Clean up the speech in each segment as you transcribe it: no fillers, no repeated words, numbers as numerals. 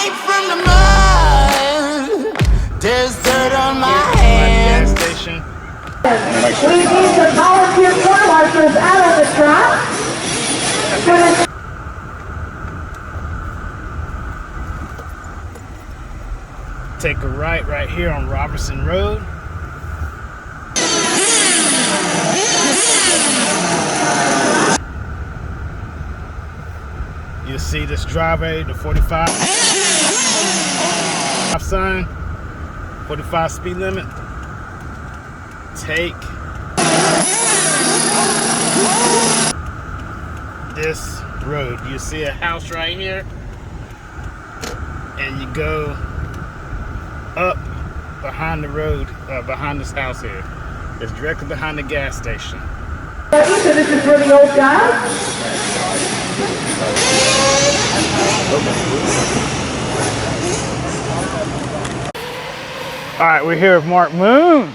right from the mud. There's dirt on my hands. Gas station. We need some volunteer corner markers out on the track. Take a right here on Robertson Road. You'll see this driveway, the 45 sign, 45 speed limit. Take this road. You see a house right here, and you go up behind the road, behind this house here. It's directly behind the gas station. So this is for the old guys. All right, we're here with Mark Moon.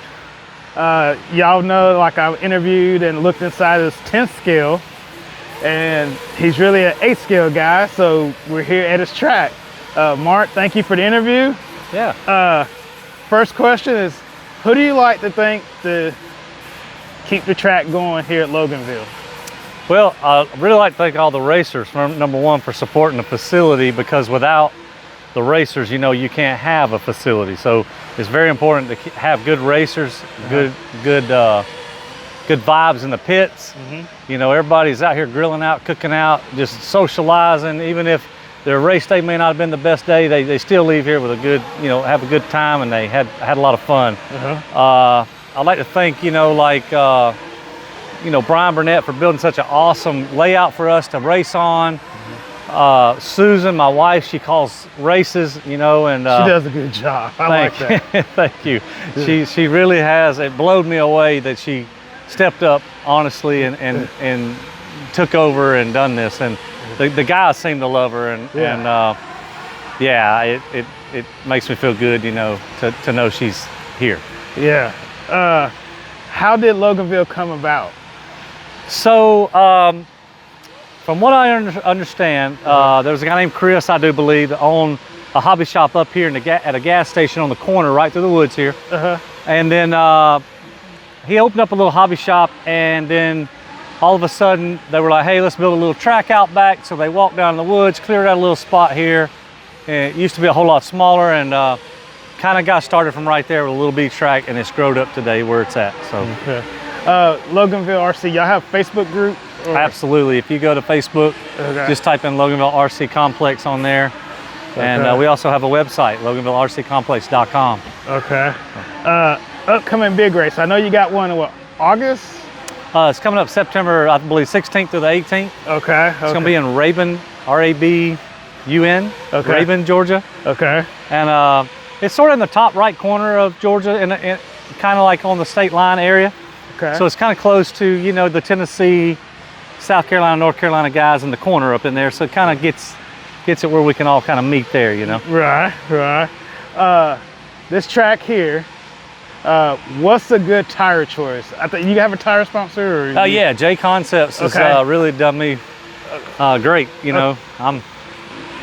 Y'all know, like, I interviewed and looked inside his 10th scale, and he's really an 8th scale guy, so we're here at his track. Mark, thank you for the interview. Yeah. First question is, who do you like to think to keep the track going here at Loganville? Well, I really like to thank all the racers, number one, for supporting the facility, because without the racers, you know, you can't have a facility. So it's very important to have good racers, good vibes in the pits. You know, everybody's out here grilling out, cooking out, just socializing. Even if their race day may not have been the best day, they still leave here with a good, you know, have a good time, and they had a lot of fun. I'd like to thank, you know, like, you know, Brian Burnett for building such an awesome layout for us to race on. Susan, my wife, she calls races, you know, and she does a good job. I like that. Thank you. She really has. It blowed me away that she stepped up honestly and took over and done this. And the guys seem to love her, and yeah, it makes me feel good, you know, to know she's here. Yeah. How did Loganville come about? So, from what I understand, there was a guy named Chris, I do believe, that owned a hobby shop up here at a gas station on the corner right through the woods here. And then he opened up a little hobby shop, and then all of a sudden they were like, hey, let's build a little track out back. So they walked down in the woods, cleared out a little spot here. And it used to be a whole lot smaller, and kind of got started from right there with a little beach track, and it's growed up today where it's at. So Loganville RC, y'all have Facebook group? Or? Absolutely. If you go to Facebook, just type in Loganville RC Complex on there. And we also have a website, loganvillerccomplex.com. Okay. Upcoming big race. I know you got one in what, August? It's coming up September, I believe, 16th through the 18th. Okay. It's going to be in Rabun, R-A-B-U-N, Rabun, Georgia. Okay. And it's sort of in the top right corner of Georgia, and kind of like on the state line area. Okay. So it's kind of close to, you know, the Tennessee, South Carolina, North Carolina guys in the corner up in there. So it kind of gets it where we can all kind of meet there, you know. Right. This track here, what's a good tire choice? I think you have a tire sponsor, or? Yeah, J Concepts has really done me great. You know,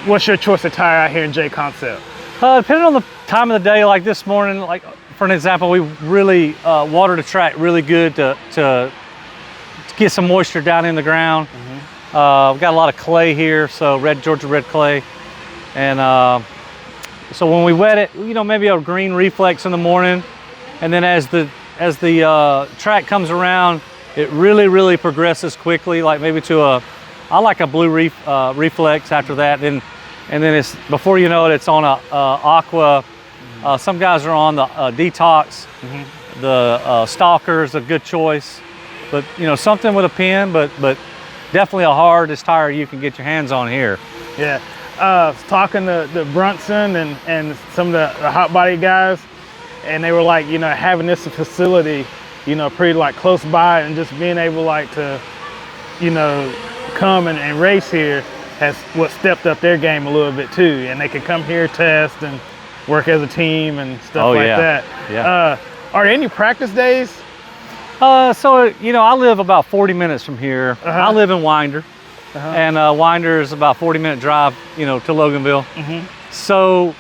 What's your choice of tire out here in J Concept? Depending on the time of the day, like this morning, like for an example, we really watered the track really good to get some moisture down in the ground. We've got a lot of clay here, so Georgia red clay, and so when we wet it, you know, maybe a green reflex in the morning, and then as the track comes around, it really progresses quickly, like maybe to I like a blue reflex after that, and then it's, before you know it, it's on a aqua. Some guys are on the detox. The Stalker's a good choice, but you know, something with a pin, but definitely a hardest tire you can get your hands on here. Yeah. Talking to Brunson and some of the hot body guys, and they were like, you know, having this facility, you know, pretty like close by, and just being able like to, you know, come and race here has stepped up their game a little bit too, and they can come here, test, and work as a team and stuff that. Yeah. Are there any practice days? So, you know, I live about 40 minutes from here. I live in Winder, and Winder is about 40-minute drive, you know, to Loganville. So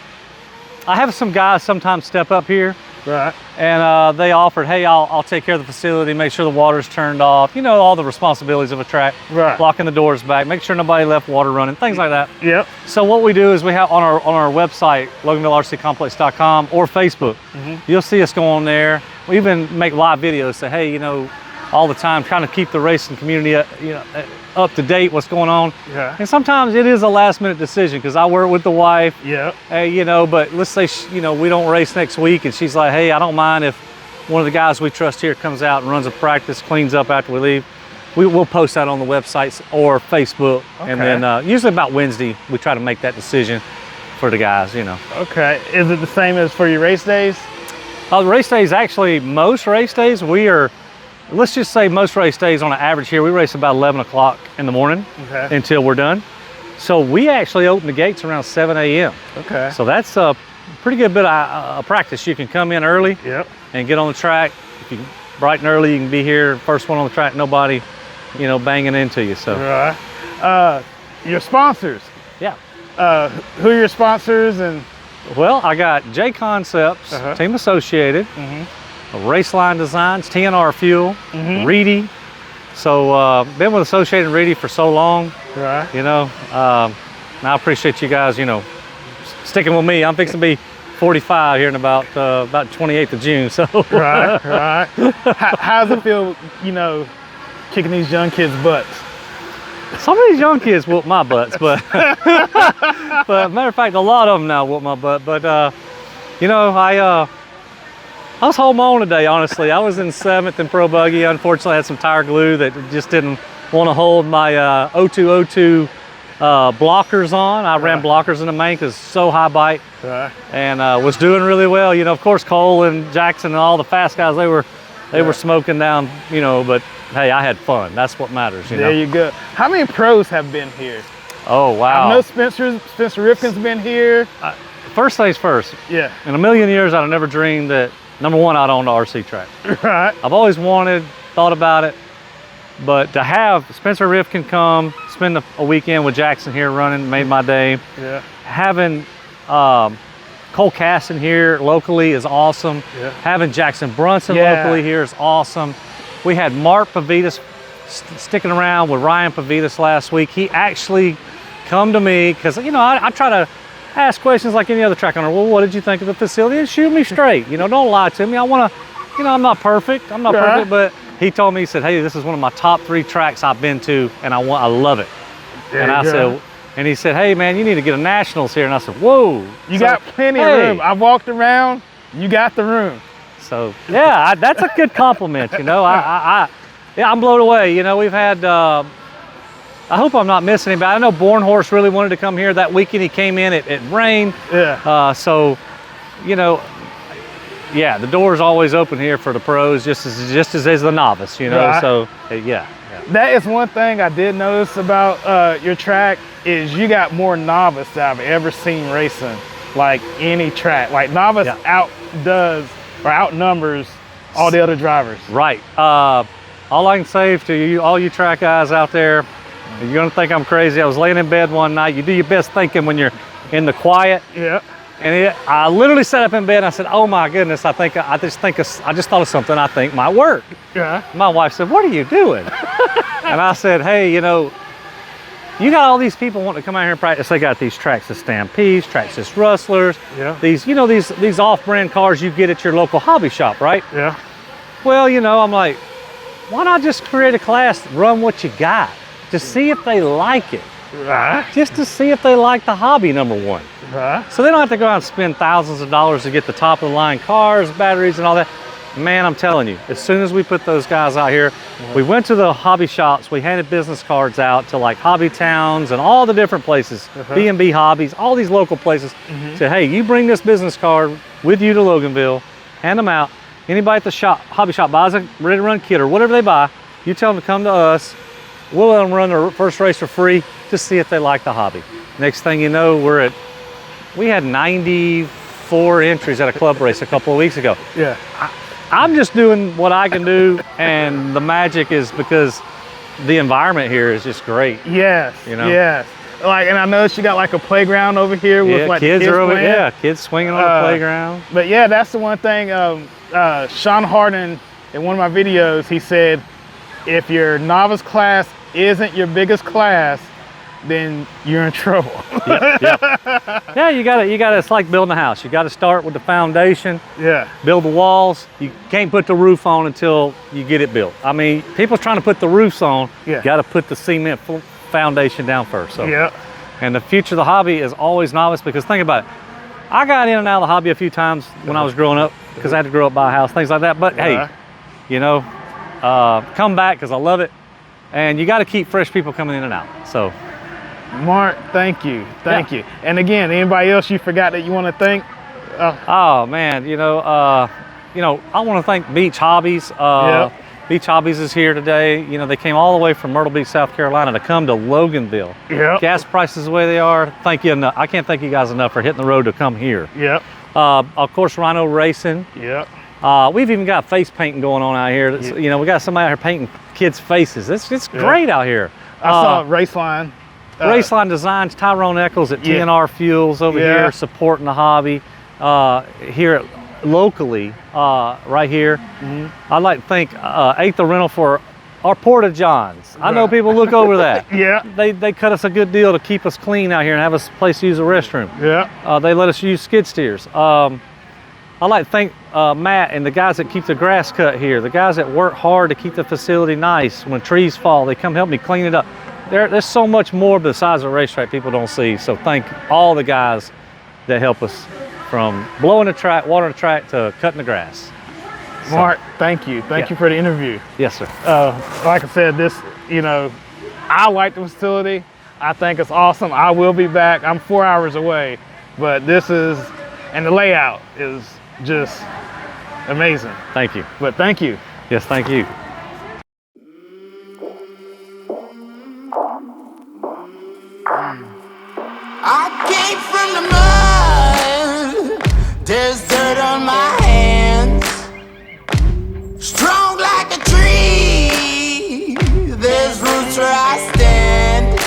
I have some guys sometimes step up here. Right. And they offered, hey, I'll take care of the facility, make sure the water's turned off, you know, all the responsibilities of a track, Right. locking the doors back, make sure nobody left water running, things like that. Yep. So what we do is we have on our website, LoganvilleRCcomplex.com or Facebook, you'll see us go on there. We even make live videos, say, hey, you know, all the time, trying to keep the racing community, you know, up to date, what's going on. Yeah. And sometimes it is a last minute decision because I work with the wife. Yep. Hey, you know, but let's say, you know, we don't race next week and she's like, hey, I don't mind if one of the guys we trust here comes out and runs a practice, cleans up after we leave. We'll post that on the websites or Facebook. Okay. And then usually about Wednesday, we try to make that decision for the guys, you know. Okay. Is it the same as for your race days? The race days, actually, most race days, we are, let's just say most race days on an average here, we race about 11 o'clock in the morning until we're done. So we actually open the gates around 7 a.m. Okay. So that's a pretty good bit of practice. You can come in early and get on the track. If you bright and early, you can be here, first one on the track, nobody, you know, banging into you. So Right. Your sponsors. yeah. Who are your sponsors? And Well, I got J Concepts, Team Associated, Raceline Designs, TNR Fuel, Reedy. So been with Associated and Reedy for so long, right. you know. And I appreciate you guys, you know, sticking with me. I'm fixing to be 45 here in about 28th of June. So Right. Right. How does it feel, you know, kicking these young kids' butts? some of these young kids whoop my butts, but but matter of fact, a lot of them now whoop my butt. But you know, I was home on today, honestly. I was in 7th in Pro Buggy. Unfortunately, I had some tire glue that just didn't want to hold my 0202 blockers on. I ran blockers in the main because so high bite, and was doing really well. You know, of course, Cole and Jackson and all the fast guys, they were smoking down, you know, but hey, I had fun. That's what matters, you know. There you go. How many pros have been here? Oh, wow. I know Spencer Rifkin's been here. First things first. Yeah. In a million years, I'd have never dreamed that, number one, I'd own the RC track. Right. I've always wanted, thought about it, but to have Spencer Rifkin come, spend a weekend with Jackson here running, made my day. Yeah. Having Cole Caston here locally is awesome. Yeah. Having Jackson Brunson locally here is awesome. We had Mark Pavitas sticking around with Ryan Pavitas last week. He actually come to me because, you know, I try to ask questions like any other track owner. Well, what did you think of the facility? And shoot me straight. You know, don't lie to me. I want to, you know, I'm not perfect. I'm not perfect, but he told me, he said, hey, this is one of my top 3 tracks I've been to, and I love it. And I said, and he said, hey, man, you need to get a nationals here. And I said, whoa. You got plenty of room. I walked around. You got the room. So yeah, that's a good compliment. You know, I'm blown away. You know, we've had. I hope I'm not missing anybody. I know Born Horse really wanted to come here that weekend. He came in. It rained. Yeah. So, you know, yeah, the door's always open here for the pros, just as the novice. You know, Right. So yeah. That is one thing I did notice about your track is you got more novice than I've ever seen racing, like any track. Like novice outdoes or outnumbers all the other drivers. Right. All I can say to you, all you track guys out there, you're gonna think I'm crazy. I was laying in bed one night. You do your best thinking when you're in the quiet. Yeah. And I literally sat up in bed and I said, oh my goodness, I just thought of something I think might work. Yeah. My wife said, what are you doing? And I said, hey, you know, you got all these people wanting to come out here and practice. They got these Traxxas Stampedes, Traxxas Rustlers, these, you know, these off-brand cars you get at your local hobby shop, right? Yeah. Well, you know, I'm like, why not just create a class, run what you got, to see if they like it. Right. Just to see if they like the hobby, number one. Right. So they don't have to go out and spend thousands of dollars to get the top of the line cars, batteries, and all that. Man, I'm telling you, as soon as we put those guys out here, we went to the hobby shops, we handed business cards out to like hobby towns and all the different places, B&B Hobbies, all these local places. Say, hey, you bring this business card with you to Loganville, hand them out. Anybody at the shop, hobby shop buys a ready to run kit or whatever they buy, you tell them to come to us. We'll let them run their first race for free to see if they like the hobby. Next thing you know, we had 94 entries at a club race a couple of weeks ago. Yeah. I'm just doing what I can do, and the magic is because the environment here is just great. Yes. You know? Yes. Like, and I noticed you got like a playground over here with like kids are over. playing. Yeah, kids swinging on the playground. But yeah, that's the one thing. Sean Harden, in one of my videos, he said, if your novice class isn't your biggest class, then you're in trouble. Yeah, you gotta, it's like building a house. You gotta start with the foundation. Yeah. Build the walls. You can't put the roof on until you get it built. I mean, people trying to put the roofs on, Yeah. you gotta put the cement foundation down first. So. Yeah. And the future of the hobby is always novice, because think about it. I got in and out of the hobby a few times when I was growing up, because I had to grow up by a house, things like that. But hey, you know, come back, because I love it. And you got to keep fresh people coming in and out. So, Mark, thank you. Thank you. And again, anybody else you forgot that you want to thank? Oh man, you know, I want to thank Beach Hobbies. Beach Hobbies is here today. You know, they came all the way from Myrtle Beach, South Carolina to come to Loganville. Yep. Gas prices the way they are. Thank you enough. I can't thank you guys enough for hitting the road to come here. Yep. Of course, Ryno Racing. Yep. We've even got face painting going on out here. Yep. You know, we got somebody out here painting kids' faces. It's great out here. I saw Raceline. Raceline Designs, Tyrone Eccles at TNR Fuels over here supporting the hobby here locally, right here. I'd like to thank Eighth Rental for our Porta Johns. I know people look over that. They cut us a good deal to keep us clean out here and have us a place to use the restroom. They let us use skid steers. I'd like to thank Matt and the guys that keep the grass cut here, the guys that work hard to keep the facility nice. When trees fall, they come help me clean it up. There's so much more besides the racetrack people don't see. So thank all the guys that help us, from blowing the track, watering the track, to cutting the grass. Mark, thank you. Thank you for the interview. Yes, sir. Like I said, this, you know, I like the facility. I think it's awesome. I will be back. I'm 4 hours away, but this is, and the layout is just amazing. Thank you. But thank you. Yes, thank you. I came from the mud. There's dirt on my hands. Strong like a tree. There's roots where I stand.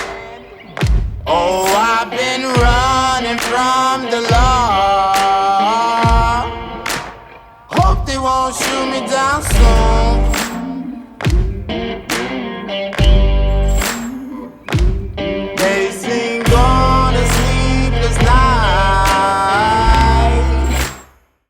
Oh, I've been running from the law. Hope they won't shoot me down soon.